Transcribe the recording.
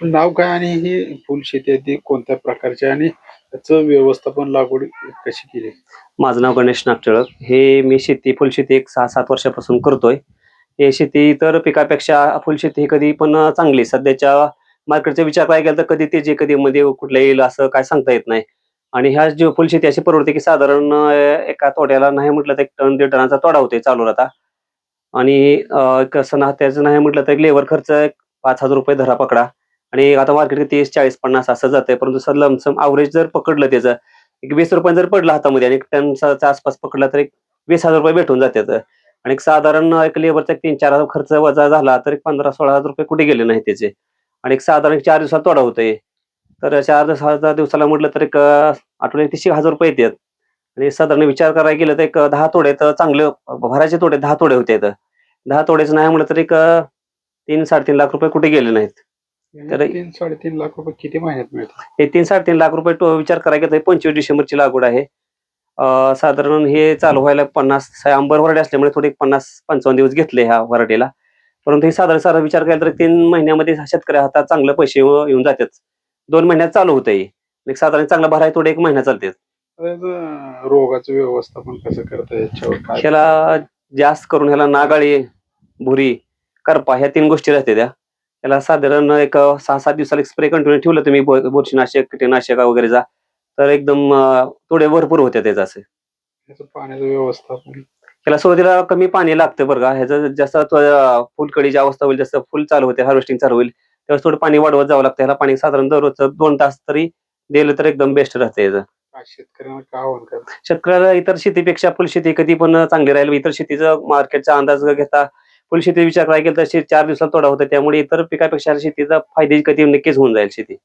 आपलं नाव काय आणि ही फुलशेती आहे ती कोणत्या प्रकारची आणि त्याचं व्यवस्थापन लागवड कशी केली? माझं नाव गणेश नागटिळक. हे मी फुलशेती एक 6-7 वर्षापासून करतोय. हे शेती इतर पिकापेक्षा फुलशेती ही कधी पण चांगली. सध्याच्या मार्केटचा विचार करायला गेला तर कधी तेजी कधी मध्ये कुठल्या येईल असं काय सांगता येत नाही. आणि ह्या जी फुलशेती अशी परवडते की साधारण एका तोड्याला नाही म्हटलं तर 1 टन 1.5 टनाचा तोडा होतोय चालू आता. आणि कसं ना त्याचं नाही म्हटलं तर लेबर खर्च ₹5,000 धरा पकडा. आणि आता मार्केट 30, 40, 50 असं जातंय. परंतु सर लमसम अवरेज जर पकडलं त्याचं एक ₹20 जर पडला हातामध्ये आणि 1 टनच्या आसपास पकडला तर एक ₹20,000 भेटून जातात. आणि एक साधारण एक लेबरचा 3-4 हजार खर्च वजा झाला तर एक ₹15,000-16,000 कुठे गेले नाही त्याचे. आणि एक साधारण 4 दिवसात तोडा होतोय. तर 4 दिवसाला म्हटलं तर एक आठवड्याला ₹30,000 येतात. आणि साधारण विचार करायला गेलं तर एक 10 तोडे तर चांगलं भरायचे तोडे 10 तोडे होते. 10 तोडेच नाही म्हटलं तर एक 3-3.5 लाख रुपये कुठे गेले नाहीत. तर 3-3.5 लाख रुपये किती महिन्यात मिळतात? हे 3-3.5 लाख रुपये विचार करायला गेलं तर 25 डिसेंबरची लागवड आहे. साधारण हे चालू व्हायला 50 आंबर व्हरायटी असल्यामुळे थोडे 50-55 दिवस घेतले ह्या व्हरायटीला. परंतु हे साधारण विचार केला तर 3 महिन्यामध्ये शेतकऱ्या हातात चांगले पैसे येऊन जातात. 2 महिन्यात चालू होतं हे. एक साधारण चांगला भराय तोडे 1 महिना चालतात. त्याचं रोगाचं व्यवस्थापन कसं करता याच्यावर काय? ह्याला जास्त करून ह्याला नागाळी, भुरी, करपा ह्या 3 गोष्टी राहते त्या. त्याला साधारण एक 6-7 दिवसाला स्प्रे कंटिन्यू ठेवलं तुम्ही बुरशीनाशक, कीटकनाशक वगैरेचा तर एकदम तोडे भरपूर होते त्याचं असं. त्याचं पाण्याचं व्यवस्थापन? त्याला सुरुवातीला कमी पाणी लागतं बरं का. ह्याचं जसं फुलकळीची अवस्था होईल जसं फुल चालू होते हार्वेस्टिंग चालू होईल तेव्हा थोडं पाणी वाढवत जावं लागतं. ह्याला पाणी साधारण दररोजचं 2 तास तरी दिलं तर एकदम बेस्ट राहतं याचं. शेतकऱ्यांना काय आव्हान करता? शेतकऱ्याला इतर शेतीपेक्षा फुलशेती कधी पण चांगली राहील. इतर शेतीचं मार्केटचा अंदाज घेता फुलशेती विचार करायला गेलं तर 4 दिवसात तोडा होता. त्यामुळे इतर पिकापेक्षा शेतीचा फायदे कधी नक्कीच होऊन जाईल शेती.